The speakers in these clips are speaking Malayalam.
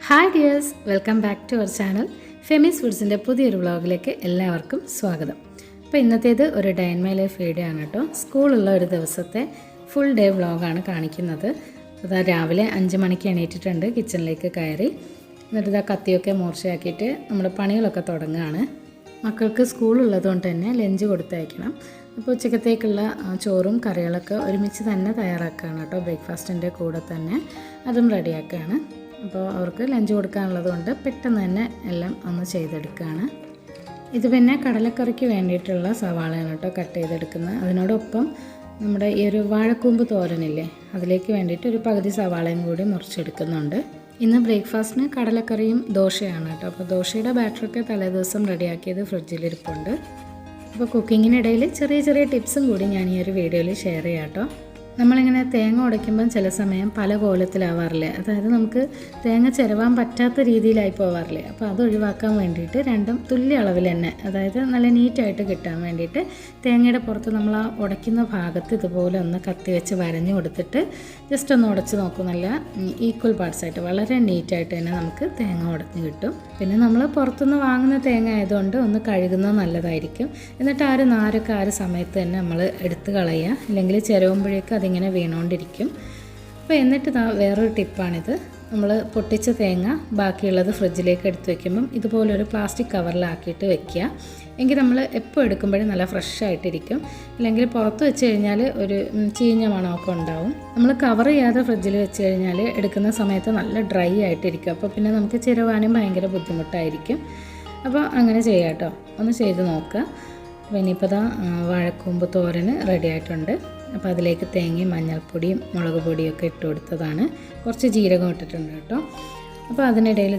Hi dears, welcome back to our channel Femi's ഫുഡ്സിൻ്റെ പുതിയൊരു വ്ളോഗിലേക്ക് എല്ലാവർക്കും സ്വാഗതം. അപ്പോൾ ഇന്നത്തേത് ഒരു day in my life video ആണ് കേട്ടോ. സ്കൂളുള്ള ഒരു ദിവസത്തെ ഫുൾ ഡേ വ്ളോഗാണ് കാണിക്കുന്നത്. അതാ രാവിലെ 5 മണിക്ക് എണീറ്റിട്ടുണ്ട്, കിച്ചണിലേക്ക് കയറി. എന്നിട്ട് ഇതാ കത്തിയൊക്കെ മൂർച്ചയാക്കിയിട്ട് നമ്മൾ പണികളൊക്കെ തുടങ്ങുകയാണ്. മക്കൾക്ക് സ്കൂളുള്ളതുകൊണ്ട് തന്നെ ലഞ്ച് കൊടുത്തയക്കണം. അപ്പോൾ ഉച്ചക്കത്തേക്കുള്ള ചോറും കറികളൊക്കെ ഒരുമിച്ച് തന്നെ തയ്യാറാക്കുകയാണ് കേട്ടോ. ബ്രേക്ക്ഫാസ്റ്റിൻ്റെ കൂടെ തന്നെ അതും റെഡിയാക്കുകയാണ്. അപ്പോൾ അവർക്ക് ലഞ്ച് കൊടുക്കാനുള്ളത് കൊണ്ട് പെട്ടെന്ന് തന്നെ എല്ലാം ഒന്ന് ചെയ്തെടുക്കുകയാണ്. ഇത് പിന്നെ കടലക്കറിക്ക് വേണ്ടിയിട്ടുള്ള സവാളയാണ് കേട്ടോ കട്ട് ചെയ്തെടുക്കുന്നത്. അതിനോടൊപ്പം നമ്മുടെ ഈ ഒരു വാഴക്കൂമ്പ് തോരനില്ലേ, അതിലേക്ക് വേണ്ടിയിട്ട് ഒരു പകുതി സവാളയും കൂടി മുറിച്ചെടുക്കുന്നുണ്ട്. ഇന്ന് ബ്രേക്ക്ഫാസ്റ്റിന് കടലക്കറിയും ദോശയാണ് കേട്ടോ. അപ്പോൾ ദോശയുടെ ബാറ്ററൊക്കെ തലേദിവസം റെഡിയാക്കിയത് ഫ്രിഡ്ജിലിരിപ്പുണ്ട്. അപ്പോൾ കുക്കിങ്ങിനിടയിൽ ചെറിയ ചെറിയ ടിപ്സും കൂടി ഞാൻ ഈ ഒരു വീഡിയോയിൽ ഷെയർ ചെയ്യാം കേട്ടോ. നമ്മളിങ്ങനെ തേങ്ങ ഉടയ്ക്കുമ്പം ചില സമയം പല കോലത്തിലാവാറില്ലേ, അതായത് നമുക്ക് തേങ്ങ ചിരവാൻ പറ്റാത്ത രീതിയിലായി പോവാറില്ലേ. അപ്പോൾ അത് ഒഴിവാക്കാൻ വേണ്ടിയിട്ട് രണ്ടും തുല്യ അളവിൽ തന്നെ, അതായത് നല്ല നീറ്റായിട്ട് കിട്ടാൻ വേണ്ടിയിട്ട് തേങ്ങയുടെ പുറത്ത് നമ്മൾ ആ ഉടയ്ക്കുന്ന ഭാഗത്ത് ഇതുപോലെ ഒന്ന് കത്തി വെച്ച് വരഞ്ഞു കൊടുത്തിട്ട് ജസ്റ്റ് ഒന്ന് ഉടച്ച് നോക്കും. നല്ല ഈക്വൽ പാർട്സായിട്ട് വളരെ നീറ്റായിട്ട് തന്നെ നമുക്ക് തേങ്ങ ഉടഞ്ഞ് കിട്ടും. പിന്നെ നമ്മൾ പുറത്തുനിന്ന് വാങ്ങുന്ന തേങ്ങ ആയതുകൊണ്ട് ഒന്ന് കഴുകുന്നത് നല്ലതായിരിക്കും. എന്നിട്ട് ആ ഒരു നാരൊക്കെ ആ ഒരു സമയത്ത് തന്നെ നമ്മൾ എടുത്ത് കളയുക, ഇല്ലെങ്കിൽ ചിരവുമ്പോഴേക്കും അതിങ്ങനെ വീണുകൊണ്ടിരിക്കും. അപ്പോൾ എന്നിട്ട് വേറൊരു ടിപ്പാണിത്. നമ്മൾ പൊട്ടിച്ച തേങ്ങ ബാക്കിയുള്ളത് ഫ്രിഡ്ജിലേക്ക് എടുത്ത് വയ്ക്കുമ്പം ഇതുപോലൊരു പ്ലാസ്റ്റിക് കവറിലാക്കിയിട്ട് വെക്കുക. എങ്കിൽ നമ്മൾ എപ്പോൾ എടുക്കുമ്പോഴും നല്ല ഫ്രഷ് ആയിട്ടിരിക്കും. അല്ലെങ്കിൽ പുറത്ത് വെച്ച് കഴിഞ്ഞാൽ ഒരു ചീഞ്ഞ മണമൊക്കെ ഉണ്ടാവും. നമ്മൾ കവർ ചെയ്യാതെ ഫ്രിഡ്ജിൽ വെച്ച് കഴിഞ്ഞാൽ എടുക്കുന്ന സമയത്ത് നല്ല ഡ്രൈ ആയിട്ടിരിക്കും. അപ്പോൾ പിന്നെ നമുക്ക് ചിരവാനും ഭയങ്കര ബുദ്ധിമുട്ടായിരിക്കും. അപ്പോൾ അങ്ങനെ ചെയ്യാം കേട്ടോ, ഒന്ന് ചെയ്ത് നോക്കുക. അപ്പോൾ ഇനിയിപ്പോൾ വാഴക്കൂമ്പ് തോരന് റെഡി ആയിട്ടുണ്ട്. അപ്പോൾ അതിലേക്ക് തേങ്ങയും മഞ്ഞൾപ്പൊടിയും മുളക് പൊടിയൊക്കെ ഇട്ട് കൊടുത്തതാണ്. കുറച്ച് ജീരകം ഇട്ടിട്ടുണ്ട് കേട്ടോ. അപ്പോൾ അതിനിടയിൽ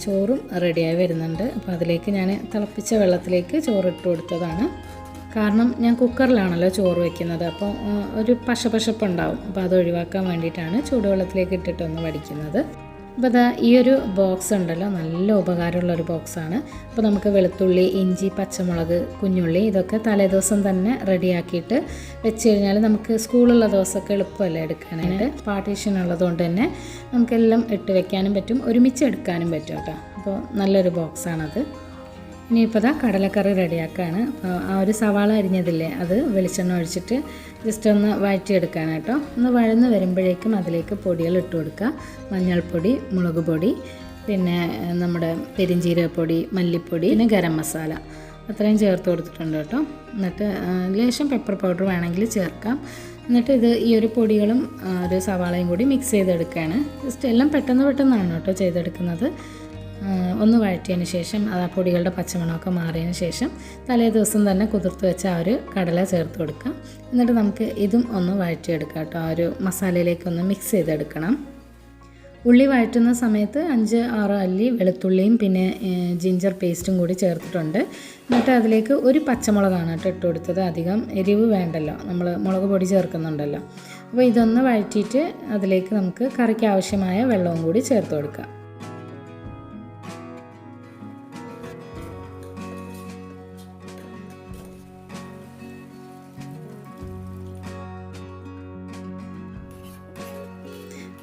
ചോറും റെഡിയായി വരുന്നുണ്ട്. അപ്പോൾ അതിലേക്ക് ഞാൻ തിളപ്പിച്ച വെള്ളത്തിലേക്ക് ചോറ് ഇട്ട് കൊടുത്തതാണ്. കാരണം ഞാൻ കുക്കറിലാണല്ലോ ചോറ് വയ്ക്കുന്നത്, അപ്പോൾ ഒരു പശപ്പശപ്പുണ്ടാവും. അപ്പോൾ അത് ഒഴിവാക്കാൻ വേണ്ടിയിട്ടാണ് ചൂടുവെള്ളത്തിലേക്ക് ഇട്ടിട്ടൊന്ന് വടിക്കുന്നത്. അപ്പോൾ ഈ ഒരു ബോക്സ് ഉണ്ടല്ലോ, നല്ല ഉപകാരമുള്ളൊരു ബോക്സാണ്. അപ്പോൾ നമുക്ക് വെളുത്തുള്ളി, ഇഞ്ചി, പച്ചമുളക്, കുഞ്ഞുള്ളി ഇതൊക്കെ തലേദിവസം തന്നെ റെഡിയാക്കിയിട്ട് വെച്ച് കഴിഞ്ഞാൽ നമുക്ക് സ്കൂളുള്ള ദിവസമൊക്കെ എളുപ്പമല്ലേ എടുക്കാനായിട്ട്. പാർട്ടീഷൻ ഉള്ളതുകൊണ്ട് തന്നെ നമുക്കെല്ലാം ഇട്ട് വെക്കാനും പറ്റും, ഒരുമിച്ച് എടുക്കാനും പറ്റും കേട്ടോ. അപ്പോൾ നല്ലൊരു ബോക്സാണത്. ഇനിയിപ്പോൾ കടലക്കറി റെഡിയാക്കുകയാണ്. ആ ഒരു സവാള അരിഞ്ഞതില്ലേ, അത് വെളിച്ചെണ്ണ ഒഴിച്ചിട്ട് ജസ്റ്റ് ഒന്ന് വഴറ്റിയെടുക്കാൻ കേട്ടോ. ഒന്ന് വഴന്ന് വരുമ്പോഴേക്കും അതിലേക്ക് പൊടികൾ ഇട്ട് കൊടുക്കുക. മഞ്ഞൾപ്പൊടി, മുളക് പൊടി, പിന്നെ നമ്മുടെ പെരിഞ്ജീരകപ്പൊടി, മല്ലിപ്പൊടി, പിന്നെ ഗരം മസാല, അത്രയും ചേർത്ത് കൊടുത്തിട്ടുണ്ട് കേട്ടോ. എന്നിട്ട് ലേശം പെപ്പർ പൗഡർ വേണമെങ്കിൽ ചേർക്കാം. എന്നിട്ട് ഈ ഒരു പൊടികളും ഒരു സവാളയും കൂടി മിക്സ് ചെയ്തെടുക്കുകയാണ്. ജസ്റ്റ് എല്ലാം പെട്ടെന്നാണ് കേട്ടോ ചെയ്തെടുക്കുന്നത്. ഒന്ന് വഴറ്റിയതിന് ശേഷം ആ പൊടികളുടെ പച്ചമണമൊക്കെ മാറിയതിന് ശേഷം തലേ ദിവസം തന്നെ കുതിർത്ത് വെച്ച ആ ഒരു കടല ചേർത്ത് കൊടുക്കാം. എന്നിട്ട് നമുക്ക് ഇതും ഒന്ന് വഴറ്റിയെടുക്കാം കേട്ടോ. ആ ഒരു മസാലയിലേക്കൊന്ന് മിക്സ് ചെയ്തെടുക്കണം. ഉള്ളി വഴറ്റുന്ന സമയത്ത് 5-6 അല്ലി വെളുത്തുള്ളിയും പിന്നെ ജിഞ്ചർ പേസ്റ്റും കൂടി ചേർത്തിട്ടുണ്ട്. എന്നിട്ട് അതിലേക്ക് ഒരു പച്ചമുളകാണ് കേട്ടോ ഇട്ട് കൊടുത്തത്. അധികം എരിവ് വേണ്ടല്ലോ, നമ്മൾ മുളക് പൊടി ചേർക്കുന്നുണ്ടല്ലോ. അപ്പോൾ ഇതൊന്ന് വഴറ്റിയിട്ട് അതിലേക്ക് നമുക്ക് കറിക്ക് ആവശ്യമായ വെള്ളവും കൂടി ചേർത്ത് കൊടുക്കാം.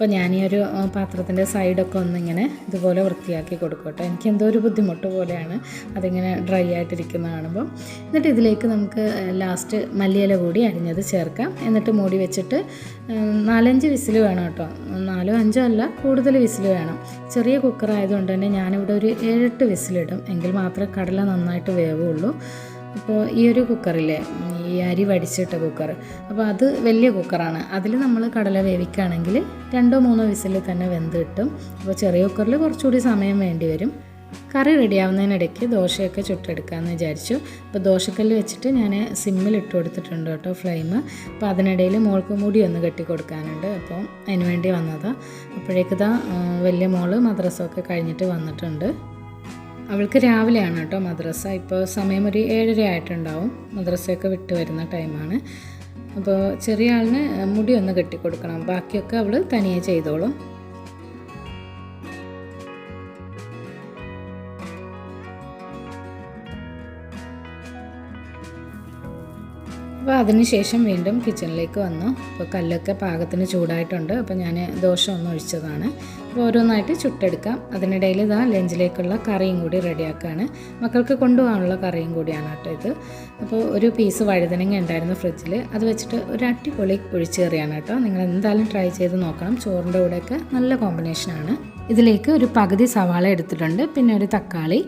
അപ്പോൾ ഞാൻ ഈ ഒരു പാത്രത്തിൻ്റെ സൈഡൊക്കെ ഒന്നിങ്ങനെ ഇതുപോലെ വൃത്തിയാക്കി കൊടുക്കട്ടെ. എനിക്കെന്തോ ഒരു ബുദ്ധിമുട്ട് പോലെയാണ് അതിങ്ങനെ ഡ്രൈ ആയിട്ടിരിക്കുന്ന കാണുമ്പോൾ. എന്നിട്ട് ഇതിലേക്ക് നമുക്ക് ലാസ്റ്റ് മല്ലിയില കൂടി അരിഞ്ഞത് ചേർക്കാം. എന്നിട്ട് മൂടി വെച്ചിട്ട് 4-5 വിസിൽ വേണം കേട്ടോ. 4-5 അല്ല, കൂടുതൽ വിസിൽ വേണം. ചെറിയ കുക്കർ ആയതുകൊണ്ട് തന്നെ ഞാനിവിടെ ഒരു 7-8 വിസിലിടും, എങ്കിൽ മാത്രമേ കടല നന്നായിട്ട് വേവുള്ളൂ. അപ്പോൾ ഈ ഒരു കുക്കറില്ലേ, ഈ അരി വടിച്ചിട്ട കുക്കർ, അപ്പോൾ അത് വലിയ കുക്കറാണ്. അതിൽ നമ്മൾ കടല വേവിക്കുകയാണെങ്കിൽ 2-3 വിസിൽ തന്നെ വെന്ത് കിട്ടും. അപ്പോൾ ചെറിയ കുക്കറിൽ കുറച്ചുകൂടി സമയം വേണ്ടി വരും. കറി റെഡിയാവുന്നതിനിടയ്ക്ക് ദോശയൊക്കെ ചുട്ടെടുക്കാമെന്ന് വിചാരിച്ചു. അപ്പോൾ ദോശക്കല്ല് വെച്ചിട്ട് ഞാൻ സിമ്മിൽ ഇട്ട് കൊടുത്തിട്ടുണ്ട് കേട്ടോ ഫ്ലെയിം. അപ്പോൾ അതിനിടയിൽ മോൾക്ക് മുടി ഒന്ന് കെട്ടി കൊടുക്കാനുണ്ട്, അപ്പോൾ അതിന് വേണ്ടി വന്നതാണ്. അപ്പോഴേക്ക് വലിയ മോള് മദ്രസയൊക്കെ കഴിഞ്ഞിട്ട് വന്നിട്ടുണ്ട്. അവൾക്ക് രാവിലെയാണ് കേട്ടോ മദ്രസ. ഇപ്പോൾ സമയം ഒരു 7:30 ആയിട്ടുണ്ടാവും. മദ്രസയൊക്കെ വിട്ട് വരുന്ന ടൈമാണ്. അപ്പോൾ ചെറിയ ആളിന് മുടി ഒന്ന് കെട്ടിക്കൊടുക്കണം, ബാക്കിയൊക്കെ അവൾ തനിയെ ചെയ്തോളും. അപ്പോൾ അതിന് ശേഷം വീണ്ടും കിച്ചണിലേക്ക് വന്നു. അപ്പോൾ കല്ലൊക്കെ പാകത്തിന് ചൂടായിട്ടുണ്ട്. അപ്പോൾ ഞാൻ ദോശ ഒന്ന് ഒഴിച്ചതാണ്. അപ്പോൾ ഓരോന്നായിട്ട് ചുട്ടെടുക്കാം. അതിനിടയിൽ ഇതാ ലഞ്ചിലേക്കുള്ള കറിയും കൂടി റെഡിയാക്കുകയാണ്. മക്കൾക്ക് കൊണ്ടുപോകാനുള്ള കറിയും കൂടിയാണ് കേട്ടോ ഇത്. അപ്പോൾ ഒരു പീസ് വഴുതനങ്ങ ഉണ്ടായിരുന്നു ഫ്രിഡ്ജിൽ, അത് വെച്ചിട്ട് ഒരു അടിപൊളി ഒഴിച്ചുകറിയാണ് കേട്ടോ. നിങ്ങൾ എന്തായാലും ട്രൈ ചെയ്ത് നോക്കണം. ചോറിൻ്റെ കൂടെയൊക്കെ നല്ല കോമ്പിനേഷനാണ്. ഇതിലേക്ക് ഒരു പകുതി സവാള എടുത്തിട്ടുണ്ട്, പിന്നെ ഒരു തക്കാളി,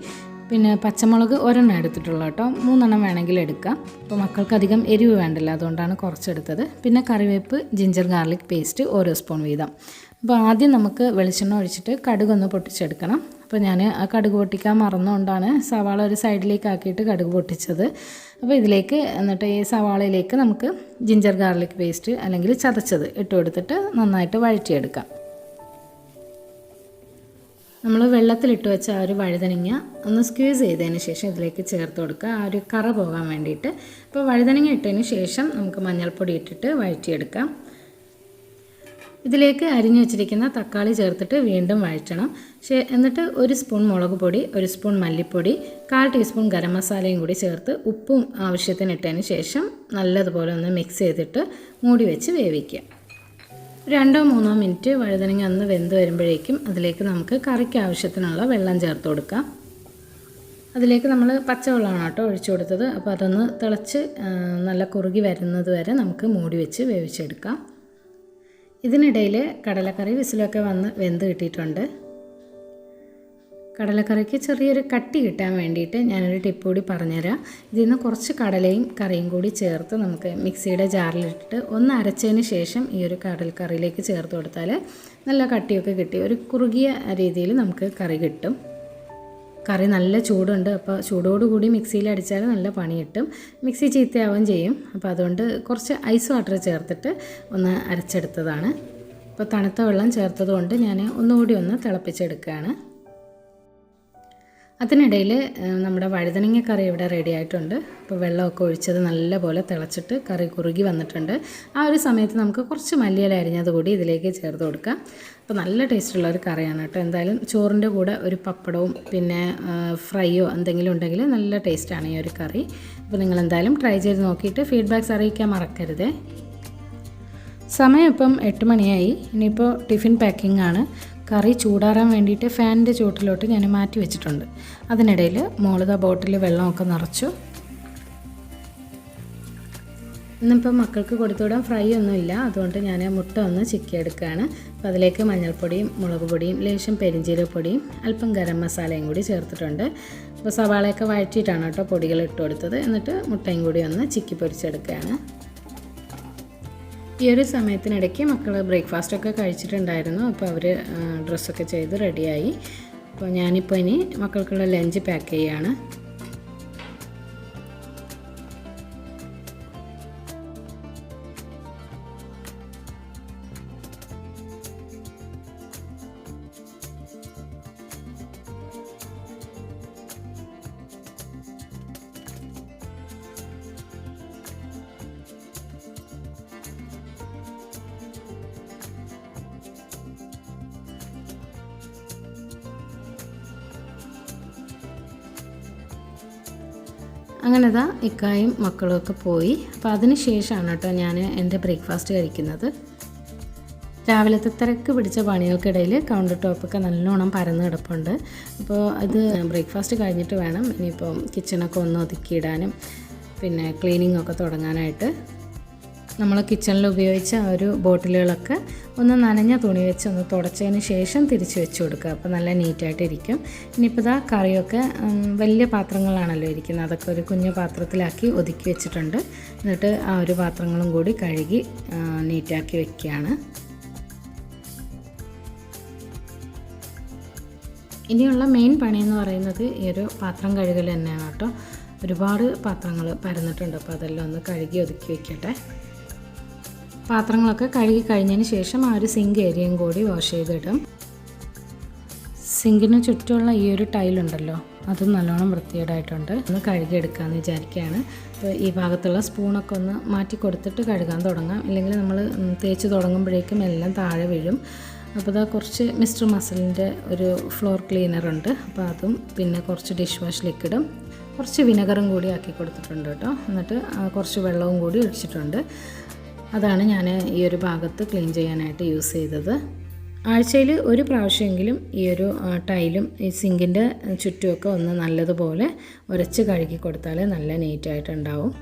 പിന്നെ പച്ചമുളക് ഒരെണ്ണം എടുത്തിട്ടുള്ളൂ കേട്ടോ. 3 വേണമെങ്കിൽ എടുക്കാം. അപ്പോൾ മക്കൾക്ക് അധികം എരിവ് വേണ്ടല്ലോ, അതുകൊണ്ടാണ് കുറച്ചെടുത്തത്. പിന്നെ കറിവേപ്പ്, ജിഞ്ചർ ഗാർലിക് പേസ്റ്റ് ഓരോ സ്പൂൺ വീതം. അപ്പോൾ ആദ്യം നമുക്ക് വെളിച്ചെണ്ണ ഒഴിച്ചിട്ട് കടുകൊന്ന് പൊട്ടിച്ചെടുക്കണം. അപ്പോൾ ഞാൻ ആ കടുക് പൊട്ടിക്കാൻ മറന്നുകൊണ്ടാണ് സവാള ഒരു സൈഡിലേക്ക് ആക്കിയിട്ട് കടുക് പൊട്ടിച്ചത്. അപ്പോൾ ഇതിലേക്ക് എന്നിട്ട് ഈ സവാളയിലേക്ക് നമുക്ക് ജിഞ്ചർ ഗാർലിക് പേസ്റ്റ് അല്ലെങ്കിൽ ചതച്ചത് ഇട്ട് കൊടുത്തിട്ട് നന്നായിട്ട് വഴറ്റിയെടുക്കാം. നമ്മൾ വെള്ളത്തിലിട്ട് വെച്ച ആ ഒരു വഴുതനങ്ങ ഒന്ന് സ്ക്വീസ് ചെയ്തതിന് ശേഷം ഇതിലേക്ക് ചേർത്ത് കൊടുക്കുക, ആ ഒരു കറ പോകാൻ വേണ്ടിയിട്ട്. അപ്പോൾ വഴുതനങ്ങ ഇട്ടതിന് ശേഷം നമുക്ക് മഞ്ഞൾപ്പൊടി ഇട്ടിട്ട് വഴറ്റിയെടുക്കാം. ഇതിലേക്ക് അരിഞ്ഞു വെച്ചിരിക്കുന്ന തക്കാളി ചേർത്തിട്ട് വീണ്ടും വഴറ്റണം. എന്നിട്ട് 1 സ്പൂൺ മുളക് പൊടി, 1 സ്പൂൺ മല്ലിപ്പൊടി, 1/4 ടീസ്പൂൺ ഗരം മസാലയും കൂടി ചേർത്ത് ഉപ്പും ആവശ്യത്തിന് ഇട്ടതിന് ശേഷം നല്ലതുപോലെ ഒന്ന് മിക്സ് ചെയ്തിട്ട് മൂടി വെച്ച് വേവിക്കുക. 2-3 മിനിറ്റ് വഴുതനങ്ങ ഒന്ന് വെന്ത് വരുമ്പോഴേക്കും അതിലേക്ക് നമുക്ക് കറിക്ക് ആവശ്യത്തിനുള്ള വെള്ളം ചേർത്ത് കൊടുക്കാം. അതിലേക്ക് നമ്മൾ പച്ചവെള്ളമാണ് കേട്ടോ ഒഴിച്ചു കൊടുത്തത്. അപ്പോൾ അതൊന്ന് തിളച്ച് നല്ല കുറുകി വരുന്നത് വരെ നമുക്ക് മൂടി വെച്ച് വേവിച്ചെടുക്കാം. ഇതിനിടയിൽ കടലക്കറി വിസിലൊക്കെ വന്ന് വെന്ത് കിട്ടിയിട്ടുണ്ട്. കടലക്കറിക്ക് ചെറിയൊരു കട്ടി കിട്ടാൻ വേണ്ടിയിട്ട് ഞാനൊരു ടിപ്പ് കൂടി പറഞ്ഞുതരാം. ഇതിൽ നിന്ന് കുറച്ച് കടലയും കറിയും കൂടി ചേർത്ത് നമുക്ക് മിക്സിയുടെ ജാറിലിട്ടിട്ട് ഒന്ന് അരച്ചതിന് ശേഷം ഈ ഒരു കടലക്കറിയിലേക്ക് ചേർത്ത് കൊടുത്താൽ നല്ല കട്ടിയൊക്കെ കിട്ടി ഒരു കുറുകിയ രീതിയിൽ നമുക്ക് കറി കിട്ടും. കറി നല്ല ചൂടുണ്ട്, അപ്പോൾ ചൂടോടുകൂടി മിക്സിയിൽ അടിച്ചാൽ നല്ല പണി കിട്ടും, മിക്സി ചീത്തയാവുകയും ചെയ്യും. അപ്പോൾ അതുകൊണ്ട് കുറച്ച് ഐസ് വാട്ടർ ചേർത്തിട്ട് ഒന്ന് അരച്ചെടുത്തതാണ്. അപ്പോൾ തണുത്ത വെള്ളം ചേർത്തതുകൊണ്ട് ഞാൻ ഒന്നുകൂടി ഒന്ന് തിളപ്പിച്ചെടുക്കുകയാണ്. അതിനിടയിൽ നമ്മുടെ വഴുതനങ്ങ കറി ഇവിടെ റെഡി ആയിട്ടുണ്ട്. അപ്പോൾ വെള്ളമൊക്കെ ഒഴിച്ചത് നല്ലപോലെ തിളച്ചിട്ട് കറി കുറുകി വന്നിട്ടുണ്ട്. ആ ഒരു സമയത്ത് നമുക്ക് കുറച്ച് മല്ലിയില അരിഞ്ഞത് കൂടി ഇതിലേക്ക് ചേർത്ത് കൊടുക്കാം. അപ്പോൾ നല്ല ടേസ്റ്റുള്ള ഒരു കറിയാണ് കേട്ടോ. എന്തായാലും ചോറിൻ്റെ കൂടെ ഒരു പപ്പടവും പിന്നെ ഫ്രൈയോ എന്തെങ്കിലും ഉണ്ടെങ്കിൽ നല്ല ടേസ്റ്റാണ് ഈ ഒരു കറി. അപ്പോൾ നിങ്ങൾ എന്തായാലും ട്രൈ ചെയ്ത് നോക്കിയിട്ട് ഫീഡ്ബാക്ക്സ് അറിയിക്കാൻ മറക്കരുതേ. സമയം ഇപ്പം 8 മണിയായി. ഇനിയിപ്പോൾ ടിഫിൻ പാക്കിംഗ് ആണ്. കറി ചൂടാറാൻ വേണ്ടിയിട്ട് ഫാനിൻ്റെ ചുവട്ടിലോട്ട് ഞാൻ മാറ്റി വെച്ചിട്ടുണ്ട്. അതിനിടയിൽ മോളിത ബോട്ടിൽ വെള്ളമൊക്കെ നിറച്ചു. ഇന്നിപ്പോൾ മക്കൾക്ക് കൊടുത്തുവിടാൻ ഫ്രൈ ഒന്നുമില്ല, അതുകൊണ്ട് ഞാൻ മുട്ട ഒന്ന് ചിക്കിയെടുക്കുകയാണ്. അപ്പോൾ അതിലേക്ക് മഞ്ഞൾപ്പൊടിയും മുളക് പൊടിയും ലേശം പെരിഞ്ചീരകപ്പൊടിയും അല്പം ഗരം മസാലയും കൂടി ചേർത്തിട്ടുണ്ട്. അപ്പോൾ സവാളയൊക്കെ വഴറ്റിയിട്ടാണ് കേട്ടോ പൊടികൾ ഇട്ട് കൊടുത്തത്. എന്നിട്ട് മുട്ടയും കൂടി ഒന്ന് ചിക്കി പൊരിച്ചെടുക്കുകയാണ്. ഈ ഒരു സമയത്തിനിടയ്ക്ക് മക്കൾ ബ്രേക്ക്ഫാസ്റ്റൊക്കെ കഴിച്ചിട്ടുണ്ടായിരുന്നു. അപ്പോൾ അവർ ഡ്രസ്സൊക്കെ ചെയ്ത് റെഡിയായി. അപ്പോൾ ഞാനിപ്പോൾ ഇനി മക്കൾക്കുള്ള ലഞ്ച് പാക്ക് ചെയ്യുകയാണ്. അങ്ങനെ ഇതാ ഇക്കായും മക്കളുമൊക്കെ പോയി. അപ്പോൾ അതിന് ശേഷമാണ് കേട്ടോ ഞാൻ എൻ്റെ ബ്രേക്ക്ഫാസ്റ്റ് കഴിക്കുന്നത്. രാവിലത്തെ തിരക്ക് പിടിച്ച പണികൾക്കിടയിൽ കൗണ്ടർ ടോപ്പൊക്കെ നല്ലോണം പരന്ന് കിടപ്പുണ്ട്. അപ്പോൾ അത് ബ്രേക്ക്ഫാസ്റ്റ് കഴിഞ്ഞിട്ട് വേണം ഇനിയിപ്പോൾ കിച്ചണൊക്കെ ഒന്ന് ഒതുക്കിയിടാനും പിന്നെ ക്ലീനിങ് ഒക്കെ തുടങ്ങാനായിട്ട്. നമ്മൾ കിച്ചണിൽ ഉപയോഗിച്ച ഒരു ബോട്ടിലുകളൊക്കെ ഒന്ന് നനഞ്ഞ തുണി വെച്ച് ഒന്ന് തുടച്ചതിന് ശേഷം തിരിച്ച് വെച്ച് കൊടുക്കുക. അപ്പോൾ നല്ല നീറ്റായിട്ടിരിക്കും. ഇനിയിപ്പോൾ ഇതാ കറിയൊക്കെ വലിയ പാത്രങ്ങളാണല്ലോ ഇരിക്കുന്നത്, അതൊക്കെ ഒരു കുഞ്ഞു പാത്രത്തിലാക്കി ഒതുക്കി വെച്ചിട്ടുണ്ട്. എന്നിട്ട് ആ ഒരു പാത്രങ്ങളും കൂടി കഴുകി നീറ്റാക്കി വെക്കുകയാണ്. ഇനിയുള്ള മെയിൻ പണിയെന്ന് പറയുന്നത് ഈ ഒരു പാത്രം കഴുകൽ തന്നെയാണ് കേട്ടോ. ഒരുപാട് പാത്രങ്ങൾ പരന്നിട്ടുണ്ട്, അപ്പോൾ അതെല്ലാം ഒന്ന് കഴുകി ഒതുക്കി വെക്കട്ടെ. പാത്രങ്ങളൊക്കെ കഴുകി കഴിഞ്ഞതിന് ശേഷം ആ ഒരു സിങ്ക് ഏരിയയും കൂടി വാഷ് ചെയ്തിടും. സിങ്കിന് ചുറ്റുമുള്ള ഈ ഒരു ടൈലുണ്ടല്ലോ, അതും നല്ലോണം വൃത്തികേടായിട്ടുണ്ട്. ഒന്ന് കഴുകിയെടുക്കാമെന്ന് വിചാരിക്കുകയാണ്. അപ്പോൾ ഈ ഭാഗത്തുള്ള സ്പൂണൊക്കെ ഒന്ന് മാറ്റി കൊടുത്തിട്ട് കഴുകാൻ തുടങ്ങാം, ഇല്ലെങ്കിൽ നമ്മൾ തേച്ച് തുടങ്ങുമ്പോഴേക്കും എല്ലാം താഴെ വീഴും. അപ്പോൾ ഇതാ കുറച്ച് മിസ്റ്റർ മസിലിൻ്റെ ഒരു ഫ്ലോർ ക്ലീനറുണ്ട്, അപ്പോൾ അതും പിന്നെ കുറച്ച് ഡിഷ് വാഷ് ലിക്വിഡും കുറച്ച് വിനെഗറും കൂടി ആക്കി കൊടുത്തിട്ടുണ്ട് കേട്ടോ. എന്നിട്ട് കുറച്ച് വെള്ളവും കൂടി ഒഴിച്ചിട്ടുണ്ട്. അതാണ് ഞാൻ ഈ ഒരു ഭാഗത്ത് ക്ലീൻ ചെയ്യാനായിട്ട് യൂസ് ചെയ്തത്. ആഴ്ചയിൽ ഒരു പ്രാവശ്യമെങ്കിലും ഈ ഒരു ടൈലും ഈ സിങ്കിൻ്റെ ചുറ്റുമൊക്കെ ഒന്ന് നല്ലതുപോലെ ഉരച്ച് കഴുകി കൊടുത്താൽ നല്ല നീറ്റായിട്ടുണ്ടാവും.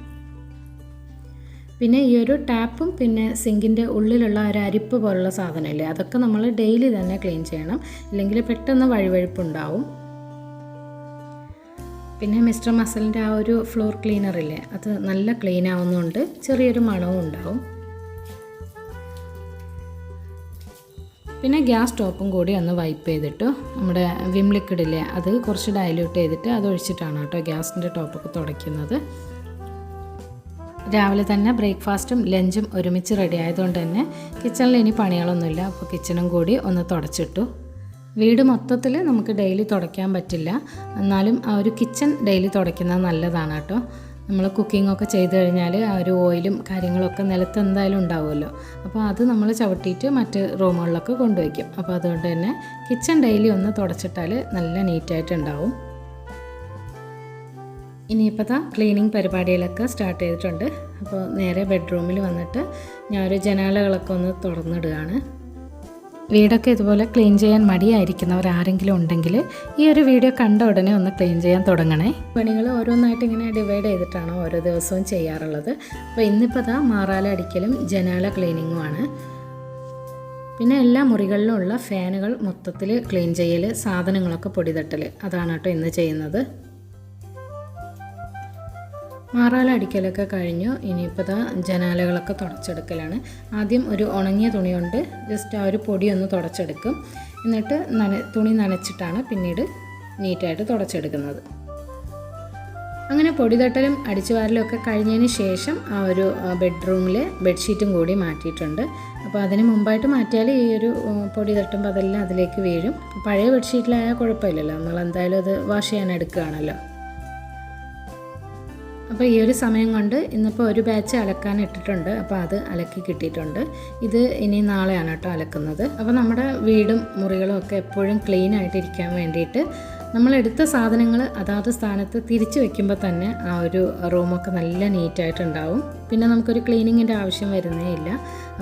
പിന്നെ ഈ ഒരു ടാപ്പും പിന്നെ സിങ്കിൻ്റെ ഉള്ളിലുള്ള ഒരു അരിപ്പ് പോലുള്ള സാധനമില്ലേ, അതൊക്കെ നമ്മൾ ഡെയിലി തന്നെ ക്ലീൻ ചെയ്യണം, ഇല്ലെങ്കിൽ പെട്ടെന്ന് വഴുവഴുപ്പുണ്ടാവും. പിന്നെ മിസ്റ്റർ മസലിൻ്റെ ആ ഒരു ഫ്ലോർ ക്ലീനറില്ലേ, അത് നല്ല ക്ലീൻ ആവുന്നതുകൊണ്ട് ചെറിയൊരു മണവും ഉണ്ടാവും. പിന്നെ ഗ്യാസ് ടോപ്പും കൂടി ഒന്ന് വൈപ്പ് ചെയ്തിട്ട് നമ്മുടെ വിം ലിക്വിഡില്ലേ അത് കുറച്ച് ഡൈല്യൂട്ട് ചെയ്തിട്ട് അത് ഒഴിച്ചിട്ടാണ് കേട്ടോ ഗ്യാസിൻ്റെ ടോപ്പൊക്കെ തുടയ്ക്കുന്നത്. രാവിലെ തന്നെ ബ്രേക്ക്ഫാസ്റ്റും ലഞ്ചും ഒരുമിച്ച് റെഡി ആയതുകൊണ്ട് തന്നെ കിച്ചണിൽ ഇനി പണികളൊന്നുമില്ല. അപ്പോൾ കിച്ചണും കൂടി ഒന്ന് തുടച്ചിട്ടു. വീട് മൊത്തത്തിൽ നമുക്ക് ഡെയിലി തുടയ്ക്കാൻ പറ്റില്ല, എന്നാലും ആ ഒരു കിച്ചൺ ഡെയിലി തുടയ്ക്കുന്നത് നല്ലതാണ് കേട്ടോ. നമ്മൾ കുക്കിങ്ങൊക്കെ ചെയ്ത് കഴിഞ്ഞാൽ ആ ഒരു ഓയിലും കാര്യങ്ങളൊക്കെ നിലത്ത് എന്തായാലും ഉണ്ടാവുമല്ലോ. അപ്പോൾ അത് നമ്മൾ ചവിട്ടിയിട്ട് മറ്റ് റൂമുകളിലൊക്കെ കൊണ്ടുവയ്ക്കും. അപ്പോൾ അതുകൊണ്ട് തന്നെ കിച്ചൺ ഡെയിലി ഒന്ന് തുടച്ചിട്ടാൽ നല്ല നീറ്റായിട്ടുണ്ടാവും. ഇനിയിപ്പോൾ ക്ലീനിങ് പരിപാടികളൊക്കെ സ്റ്റാർട്ട് ചെയ്തിട്ടുണ്ട്. അപ്പോൾ നേരെ ബെഡ്റൂമിൽ വന്നിട്ട് ഞാൻ ഒരു ജനാലകളൊക്കെ ഒന്ന് തുറന്നിടുകയാണ്. വീടൊക്കെ ഇതുപോലെ ക്ലീൻ ചെയ്യാൻ മടിയായിരിക്കുന്നവർ ആരെങ്കിലും ഉണ്ടെങ്കിൽ ഈ ഒരു വീഡിയോ കണ്ട ഉടനെ ഒന്ന് ക്ലീൻ ചെയ്യാൻ തുടങ്ങണേ. പണികൾ ഓരോന്നായിട്ട് ഇങ്ങനെ ഡിവൈഡ് ചെയ്തിട്ടാണ് ഓരോ ദിവസവും ചെയ്യാറുള്ളത്. അപ്പോൾ ഇന്നിപ്പോൾ മാറാല അടിക്കലും ജനാല ക്ലീനിങ്ങുമാണ്. പിന്നെ എല്ലാ മുറികളിലും ഉള്ള ഫാനുകൾ മൊത്തത്തിൽ ക്ലീൻ ചെയ്യൽ, സാധനങ്ങളൊക്കെ പൊടി തട്ടൽ, അതാണ് കേട്ടോ ഇന്ന് ചെയ്യുന്നത്. മാറാല അടിക്കലൊക്കെ കഴിഞ്ഞു. ഇനിയിപ്പോൾ ജനാലകളൊക്കെ തുടച്ചെടുക്കലാണ്. ആദ്യം ഒരു ഉണങ്ങിയ തുണി കൊണ്ട് ജസ്റ്റ് ആ ഒരു പൊടിയൊന്ന് തുടച്ചെടുക്കും. എന്നിട്ട് തുണി നനച്ചിട്ടാണ് പിന്നീട് നീറ്റായിട്ട് തുടച്ചെടുക്കുന്നത്. അങ്ങനെ പൊടി തട്ടലും അടിച്ചു വാരലും ഒക്കെ കഴിഞ്ഞതിന് ശേഷം ആ ഒരു ബെഡ്റൂമിൽ ബെഡ്ഷീറ്റും കൂടി മാറ്റിയിട്ടുണ്ട്. അപ്പോൾ അതിന് മുമ്പായിട്ട് മാറ്റിയാൽ ഈ ഒരു പൊടി തട്ടുമ്പോൾ അതെല്ലാം അതിലേക്ക് വീഴും. പഴയ ബെഡ്ഷീറ്റിലായാൽ കുഴപ്പമില്ലല്ലോ, നമ്മൾ എന്തായാലും അത് വാഷ് ചെയ്യാൻ എടുക്കുകയാണല്ലോ. അപ്പോൾ ഈ ഒരു സമയം കൊണ്ട് ഇന്നിപ്പോൾ ഒരു ബാച്ച് അലക്കാൻ ഇട്ടിട്ടുണ്ട്. അപ്പോൾ അത് അലക്കി കിട്ടിയിട്ടുണ്ട്. ഇത് ഇനി നാളെയാണ് കേട്ടോ അലക്കുന്നത്. അപ്പോൾ നമ്മുടെ വീടും മുറികളും ഒക്കെ എപ്പോഴും ക്ലീൻ ആയിട്ടിരിക്കാൻ വേണ്ടിയിട്ട് നമ്മളെടുത്ത സാധനങ്ങൾ അതാത് സ്ഥാനത്ത് തിരിച്ച് വെക്കുമ്പോൾ തന്നെ ആ ഒരു റൂമൊക്കെ നല്ല നീറ്റായിട്ടുണ്ടാവും. പിന്നെ നമുക്കൊരു ക്ലീനിങ്ങിൻ്റെ ആവശ്യം വരുന്നേ ഇല്ല.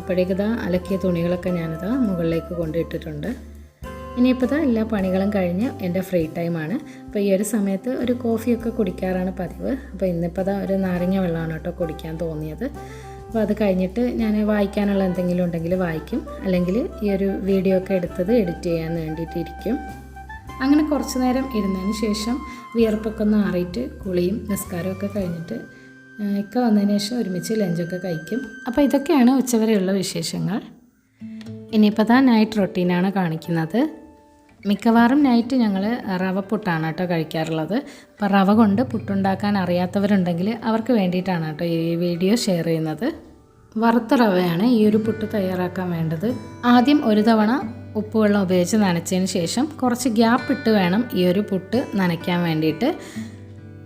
അപ്പോഴേക്ക് അലക്കിയ തുണികളൊക്കെ ഞാനിതാ മുകളിലേക്ക് കൊണ്ടിട്ടിട്ടുണ്ട്. ഇനിയിപ്പോൾ എല്ലാ പണികളും കഴിഞ്ഞ് എൻ്റെ ഫ്രീ ടൈമാണ്. അപ്പോൾ ഈ ഒരു സമയത്ത് ഒരു കോഫിയൊക്കെ കുടിക്കാറാണ് പതിവ്. അപ്പോൾ ഇന്നിപ്പോൾ ഒരു നാരങ്ങ വെള്ളമാണ് കേട്ടോ കുടിക്കാൻ തോന്നിയത്. അപ്പോൾ അത് കഴിഞ്ഞിട്ട് ഞാൻ വായിക്കാനുള്ള എന്തെങ്കിലും ഉണ്ടെങ്കിൽ വായിക്കും, അല്ലെങ്കിൽ ഈ ഒരു വീഡിയോ ഒക്കെ എടുത്തത് എഡിറ്റ് ചെയ്യാൻ വേണ്ടിയിട്ടിരിക്കും. അങ്ങനെ കുറച്ച് നേരം ഇരുന്നതിന് ശേഷം വിയർപ്പൊക്കെ ഒന്ന് ആറിയിട്ട് കുളിയും നിസ്കാരമൊക്കെ കഴിഞ്ഞിട്ട് ഒക്കെ വന്നതിന് ശേഷം ഒരുമിച്ച് ലഞ്ചൊക്കെ കഴിക്കും. അപ്പോൾ ഇതൊക്കെയാണ് ഉച്ചവരെയുള്ള വിശേഷങ്ങൾ. ഇനിയിപ്പോൾ നൈറ്റ് റൊട്ടീനാണ് കാണിക്കുന്നത്. മിക്കവാറും നൈറ്റ് ഞങ്ങൾ റവ പുട്ടാണ് കേട്ടോ കഴിക്കാറുള്ളത്. അപ്പോൾ റവ കൊണ്ട് പുട്ടുണ്ടാക്കാൻ അറിയാത്തവരുണ്ടെങ്കിൽ അവർക്ക് വേണ്ടിയിട്ടാണ് കേട്ടോ ഈ വീഡിയോ ഷെയർ ചെയ്യുന്നത്. വറുത്ത റവയാണ് ഈ ഒരു പുട്ട് തയ്യാറാക്കാൻ വേണ്ടത്. ആദ്യം ഒരു തവണ ഉപ്പുവെള്ളം ഉപയോഗിച്ച് നനച്ചതിന് ശേഷം കുറച്ച് ഗ്യാപ്പ് ഇട്ട് വേണം ഈ ഒരു പുട്ട് നനയ്ക്കാൻ വേണ്ടിയിട്ട്.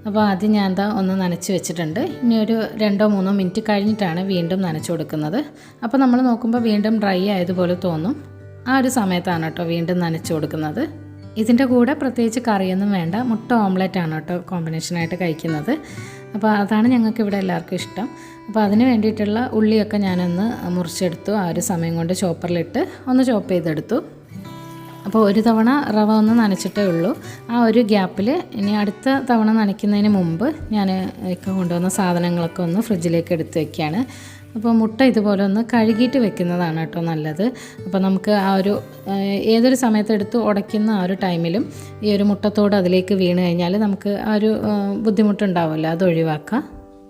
അപ്പോൾ ആദ്യം ഞാൻ ഒന്ന് നനച്ച് വെച്ചിട്ടുണ്ട്. ഇനി ഒരു 2-3 മിനിറ്റ് കഴിഞ്ഞിട്ടാണ് വീണ്ടും നനച്ച് കൊടുക്കുന്നത്. അപ്പോൾ നമ്മൾ നോക്കുമ്പോൾ വീണ്ടും ഡ്രൈ ആയതുപോലെ തോന്നും. ആ ഒരു സമയത്താണ് കേട്ടോ വീണ്ടും നനച്ച് കൊടുക്കുന്നത്. ഇതിൻ്റെ കൂടെ പ്രത്യേകിച്ച് കറിയൊന്നും വേണ്ട, മുട്ട ഓംലെറ്റാണ് കേട്ടോ കോമ്പിനേഷനായിട്ട് കഴിക്കുന്നത്. അപ്പോൾ അതാണ് ഞങ്ങൾക്ക് ഇവിടെ എല്ലാവർക്കും ഇഷ്ടം. അപ്പോൾ അതിന് വേണ്ടിയിട്ടുള്ള ഉള്ളിയൊക്കെ ഞാനൊന്ന് മുറിച്ചെടുത്തു. ആ ഒരു സമയം കൊണ്ട് ചോപ്പറിലിട്ട് ഒന്ന് ചോപ്പ് ചെയ്തെടുത്തു. അപ്പോൾ ഒരു തവണ റവ ഒന്ന് നനച്ചിട്ടേ ഉള്ളൂ. ആ ഒരു ഗ്യാപ്പിൽ ഇനി അടുത്ത തവണ നനയ്ക്കുന്നതിന് മുമ്പ് ഞാൻ കൊണ്ടുവന്ന സാധനങ്ങളൊക്കെ ഒന്ന് ഫ്രിഡ്ജിലേക്ക് എടുത്ത് വയ്ക്കുകയാണ്. അപ്പോൾ മുട്ട ഇതുപോലെ ഒന്ന് കഴുകിയിട്ട് വെക്കുന്നതാണ് കേട്ടോ നല്ലത്. അപ്പോൾ നമുക്ക് ആ ഒരു ഏതൊരു സമയത്ത് എടുത്ത് ഉടയ്ക്കുന്ന ആ ഒരു ടൈമിലും ഈ ഒരു മുട്ടത്തോട് അതിലേക്ക് വീണ് കഴിഞ്ഞാൽ നമുക്ക് ആ ഒരു ബുദ്ധിമുട്ടുണ്ടാവുമല്ലോ, അത് ഒഴിവാക്കാം.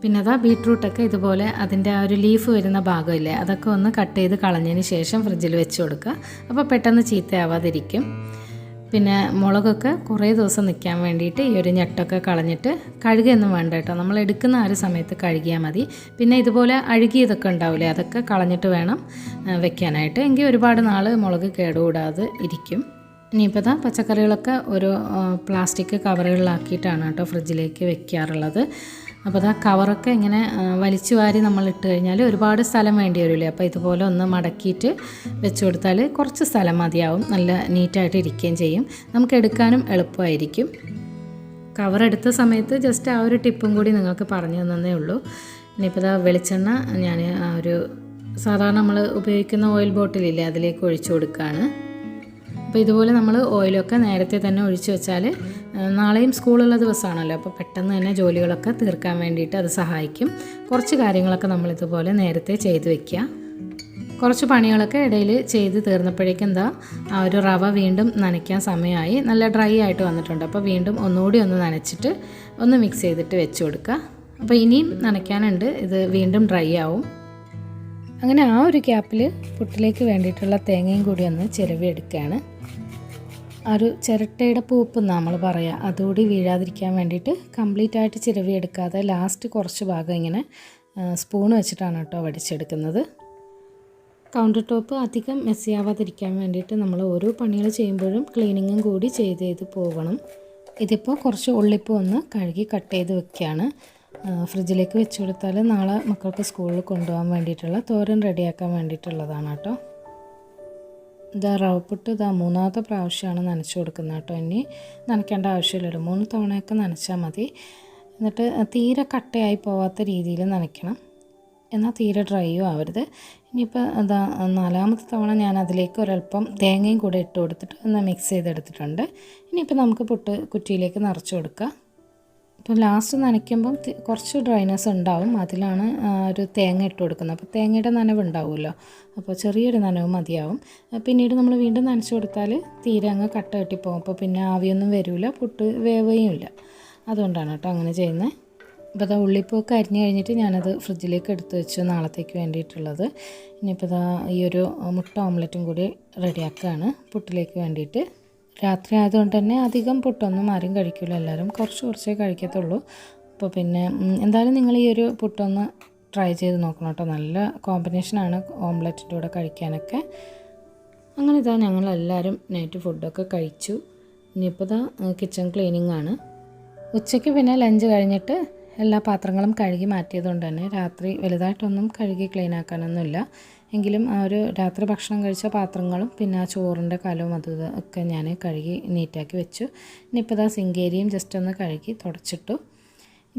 പിന്നെ ബീട്രൂട്ടൊക്കെ ഇതുപോലെ അതിൻ്റെ ആ ഒരു ലീഫ് വരുന്ന ഭാഗമില്ലേ, അതൊക്കെ ഒന്ന് കട്ട് ചെയ്ത് കളഞ്ഞതിന് ശേഷം ഫ്രിഡ്ജിൽ വെച്ച് കൊടുക്കുക. അപ്പോൾ പെട്ടെന്ന് ചീത്തയാവാതിരിക്കും. പിന്നെ മുളകൊക്കെ കുറേ ദിവസം നിൽക്കാൻ വേണ്ടിയിട്ട് ഈ ഒരു ഞെട്ടൊക്കെ കളഞ്ഞിട്ട് കഴുകുകയൊന്നും വേണ്ട കേട്ടോ, നമ്മൾ എടുക്കുന്ന ആ ഒരു സമയത്ത് കഴുകിയാൽ മതി. പിന്നെ ഇതുപോലെ അഴുകിയതൊക്കെ ഉണ്ടാവില്ലേ, അതൊക്കെ കളഞ്ഞിട്ട് വേണം വെക്കാനായിട്ട്. എങ്കിൽ ഒരുപാട് നാൾ മുളക് കേടുകൂടാതെ ഇരിക്കും. ഇനിയിപ്പോൾ പച്ചക്കറികളൊക്കെ ഒരു പ്ലാസ്റ്റിക് കവറുകളിലാക്കിയിട്ടാണ് കേട്ടോ ഫ്രിഡ്ജിലേക്ക് വെക്കാറുള്ളത്. അപ്പോൾ കവറൊക്കെ ഇങ്ങനെ വലിച്ചു വാരി നമ്മൾ ഇട്ട് കഴിഞ്ഞാൽ ഒരുപാട് സ്ഥലം വേണ്ടി വരില്ലേ. അപ്പോൾ ഇതുപോലെ ഒന്ന് മടക്കിയിട്ട് വെച്ച് കൊടുത്താൽ കുറച്ച് സ്ഥലം മതിയാവും, നല്ല നീറ്റായിട്ട് ഇരിക്കുകയും ചെയ്യും, നമുക്ക് എടുക്കാനും എളുപ്പമായിരിക്കും. കവർ എടുത്ത സമയത്ത് ജസ്റ്റ് ആ ഒരു ടിപ്പും കൂടി നിങ്ങൾക്ക് പറഞ്ഞു തന്നേ ഉള്ളൂ. ഇനിയിപ്പോൾ വെളിച്ചെണ്ണ ഞാൻ ആ ഒരു സാധാരണ നമ്മൾ ഉപയോഗിക്കുന്ന ഓയിൽ ബോട്ടിലില്ലേ അതിലേക്ക് ഒഴിച്ചു കൊടുക്കുകയാണ്. അപ്പോൾ ഇതുപോലെ നമ്മൾ ഓയിലൊക്കെ നേരത്തെ തന്നെ ഒഴിച്ചു വെച്ചാൽ നാളെയും സ്കൂളുള്ള ദിവസമാണല്ലോ, അപ്പോൾ പെട്ടെന്ന് തന്നെ ജോലികളൊക്കെ തീർക്കാൻ വേണ്ടിയിട്ട് അത് സഹായിക്കും. കുറച്ച് കാര്യങ്ങളൊക്കെ നമ്മളിതുപോലെ നേരത്തെ ചെയ്ത് വെക്കുക. കുറച്ച് പണികളൊക്കെ ഇടയിൽ ചെയ്ത് തീർന്നപ്പോഴേക്കും ആ ഒരു റവ വീണ്ടും നനയ്ക്കാൻ സമയമായി. നല്ല ഡ്രൈ ആയിട്ട് വന്നിട്ടുണ്ട്. അപ്പോൾ വീണ്ടും ഒന്നുകൂടി ഒന്ന് നനച്ചിട്ട് ഒന്ന് മിക്സ് ചെയ്തിട്ട് വെച്ച് കൊടുക്കുക. അപ്പോൾ ഇനിയും നനയ്ക്കാനുണ്ട്, ഇത് വീണ്ടും ഡ്രൈ ആവും. അങ്ങനെ ആ ഒരു ഗ്യാപ്പിൽ പുട്ടിലേക്ക് വേണ്ടിയിട്ടുള്ള തേങ്ങയും കൂടി ഒന്ന് ചിരവി എടുക്കുകയാണ്. ആ ഒരു ചിരട്ടയുടെ പൂപ്പ് നമ്മൾ പറയുക, അതുകൂടി വീഴാതിരിക്കാൻ വേണ്ടിയിട്ട് കംപ്ലീറ്റ് ആയിട്ട് ചിരവി എടുക്കാതെ ലാസ്റ്റ് കുറച്ച് ഭാഗം ഇങ്ങനെ സ്പൂൺ വെച്ചിട്ടാണ് കേട്ടോ വടിച്ചെടുക്കുന്നത്. കൗണ്ടർ ടോപ്പ് അധികം മെസ്സിയാവാതിരിക്കാൻ വേണ്ടിയിട്ട് നമ്മൾ ഓരോ പണികൾ ചെയ്യുമ്പോഴും ക്ലീനിങ്ങും കൂടി ചെയ്ത് പോകണം. ഇതിപ്പോൾ കുറച്ച് ഉള്ളിപ്പോൾ ഒന്ന് കഴുകി കട്ട് ചെയ്ത് വെക്കുകയാണ്. ഫ്രിഡ്ജിലേക്ക് വെച്ച് കൊടുത്താൽ നാളെ മക്കൾക്ക് സ്കൂളിൽ കൊണ്ടുപോകാൻ വേണ്ടിയിട്ടുള്ള തോരൻ റെഡിയാക്കാൻ വേണ്ടിയിട്ടുള്ളതാണ് കേട്ടോ. റവപ്പുട്ട് മൂന്നാമത്തെ പ്രാവശ്യമാണ് നനച്ച് കൊടുക്കുന്നത് കേട്ടോ. ഇനി നനയ്ക്കേണ്ട ആവശ്യമില്ലല്ലോ, 3 തവണയൊക്കെ നനച്ചാൽ മതി. എന്നിട്ട് തീരെ കട്ടയായി പോവാത്ത രീതിയിൽ നനയ്ക്കണം, എന്നാൽ തീരെ ഡ്രൈയും ആവരുത്. ഇനിയിപ്പോൾ 4ാമത്തെ തവണ ഞാൻ അതിലേക്ക് ഒരല്പം തേങ്ങയും കൂടെ ഇട്ട് കൊടുത്തിട്ട് ഒന്ന് മിക്സ് ചെയ്തെടുത്തിട്ടുണ്ട്. ഇനിയിപ്പോൾ നമുക്ക് പുട്ട് കുറ്റിയിലേക്ക് നിറച്ച് കൊടുക്കുക. ഇപ്പോൾ ലാസ്റ്റ് നനയ്ക്കുമ്പം കുറച്ച് ഡ്രൈനെസ് ഉണ്ടാവും, അതിലാണ് ഒരു തേങ്ങ ഇട്ട് കൊടുക്കുന്നത്. അപ്പോൾ തേങ്ങയുടെ നനവ് ഉണ്ടാവുമല്ലോ, അപ്പോൾ ചെറിയൊരു നനവ് മതിയാവും. പിന്നീട് നമ്മൾ വീണ്ടും നനച്ച് കൊടുത്താൽ തീരെ അങ്ങ് കട്ട കെട്ടിപ്പോകും. അപ്പോൾ പിന്നെ ആവിയൊന്നും വരില്ല, പുട്ട് വേവുകയും ഇല്ല. അതുകൊണ്ടാണ് കേട്ടോ അങ്ങനെ ചെയ്യുന്നത്. അപ്പോൾ ഉള്ളിപ്പൊക്കെ അരിഞ്ഞ് കഴിഞ്ഞിട്ട് ഞാനത് ഫ്രിഡ്ജിലേക്ക് എടുത്ത് വെച്ചു നാളത്തേക്ക് വേണ്ടിയിട്ടുള്ളത്. ഇനിയിപ്പോൾ ഈ ഒരു മുട്ട ഓംലെറ്റും കൂടി റെഡിയാക്കുകയാണ് പുട്ടിലേക്ക് വേണ്ടിയിട്ട്. രാത്രി ആയതുകൊണ്ട് തന്നെ അധികം പുട്ടൊന്നും ആരും കഴിക്കില്ല, എല്ലാവരും കുറച്ചേ കഴിക്കത്തുള്ളൂ. അപ്പോൾ പിന്നെ എന്തായാലും നിങ്ങൾ ഈ ഒരു പുട്ടൊന്ന് ട്രൈ ചെയ്ത് നോക്കണം കേട്ടോ. നല്ല കോമ്പിനേഷനാണ് ഓംലെറ്റിൻ്റെ കൂടെ കഴിക്കാനൊക്കെ. അങ്ങനെ ഞങ്ങളെല്ലാവരും നൈറ്റ് ഫുഡൊക്കെ കഴിച്ചു. ഇനിയിപ്പോൾ കിച്ചൺ ക്ലീനിങ് ആണ്. ഉച്ചയ്ക്ക് പിന്നെ ലഞ്ച് കഴിഞ്ഞിട്ട് എല്ലാ പാത്രങ്ങളും കഴുകി മാറ്റിയതുകൊണ്ട് തന്നെ രാത്രി വലുതായിട്ടൊന്നും കഴുകി ക്ലീൻ ആക്കാനൊന്നുമില്ല. എങ്കിലും ആ ഒരു രാത്രി ഭക്ഷണം കഴിച്ച പാത്രങ്ങളും പിന്നെ ആ ചോറിൻ്റെ കലവും ഒക്കെ ഞാൻ കഴുകി നീറ്റാക്കി വെച്ചു. ഇനിയിപ്പോൾ സിങ്ക് ഏരിയയും ജസ്റ്റ് ഒന്ന് കഴുകി തുടച്ചിട്ടു.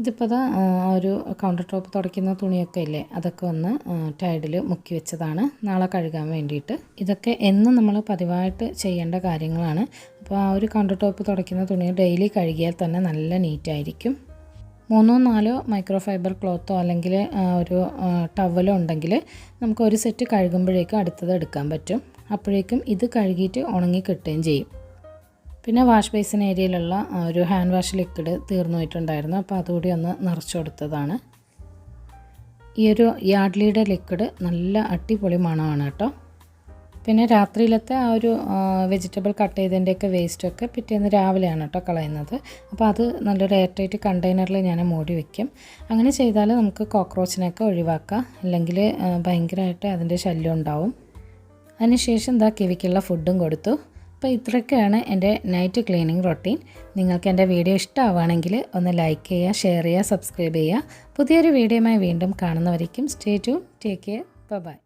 ഇതിപ്പോൾ ഒരു കൗണ്ടർ ടോപ്പ് തുടയ്ക്കുന്ന തുണിയൊക്കെ ഇല്ലേ, അതൊക്കെ ഒന്ന് ടൈഡിൽ മുക്കി വെച്ചതാണ് നാളെ കഴുകാൻ വേണ്ടിയിട്ട്. ഇതൊക്കെ എന്നും നമ്മൾ പതിവായിട്ട് ചെയ്യേണ്ട കാര്യങ്ങളാണ്. അപ്പോൾ ആ ഒരു കൗണ്ടർ ടോപ്പ് തുടയ്ക്കുന്ന തുണി ഡെയിലി കഴുകിയാൽ തന്നെ നല്ല നീറ്റായിരിക്കും. 3-4 മൈക്രോ ഫൈബർ ക്ലോത്തോ അല്ലെങ്കിൽ ഒരു ടവലോ ഉണ്ടെങ്കിൽ നമുക്ക് ഒരു സെറ്റ് കഴുകുമ്പോഴേക്കും അടുത്തത് എടുക്കാൻ പറ്റും. അപ്പോഴേക്കും ഇത് കഴുകിയിട്ട് ഉണങ്ങി കിട്ടുകയും ചെയ്യും. പിന്നെ വാഷ് ബേസിൻ ഏരിയയിലുള്ള ഒരു ഹാൻഡ് വാഷ് ലിക്വിഡ് തീർന്നു പോയിട്ടുണ്ടായിരുന്നു, അപ്പോൾ അതുകൂടി ഒന്ന് നിറച്ചു കൊടുത്തതാണ്. ഈ ഒരു യാർഡ്ലിയുടെ ലിക്വിഡ് നല്ല അടിപൊളി മണമാണ് കേട്ടോ. പിന്നെ രാത്രിയിലത്തെ ആ ഒരു വെജിറ്റബിൾ കട്ട് ചെയ്തതിൻ്റെയൊക്കെ വേസ്റ്റൊക്കെ പിറ്റേന്ന് രാവിലെയാണ് കേട്ടോ കളയുന്നത്. അപ്പോൾ അത് നല്ലൊരു എയർ ടൈറ്റ് കണ്ടെയ്നറിൽ ഞാൻ മൂടി വയ്ക്കും. അങ്ങനെ ചെയ്താൽ നമുക്ക് കോക്രോച്ചിനെയൊക്കെ ഒഴിവാക്കാം, അല്ലെങ്കിൽ ഭയങ്കരമായിട്ട് അതിൻ്റെ ശല്യം ഉണ്ടാവും. അതിനുശേഷം കിവിക്കുള്ള ഫുഡും കൊടുത്തു. അപ്പോൾ ഇത്രയൊക്കെയാണ് എൻ്റെ നൈറ്റ് ക്ലീനിങ് റൊട്ടീൻ. നിങ്ങൾക്ക് എൻ്റെ വീഡിയോ ഇഷ്ടമാവുകയാണെങ്കിൽ ഒന്ന് ലൈക്ക് ചെയ്യുക, ഷെയർ ചെയ്യുക, സബ്സ്ക്രൈബ് ചെയ്യുക. പുതിയൊരു വീഡിയോയുമായി വീണ്ടും കാണുന്നവരേക്കും stay tune, take care, by.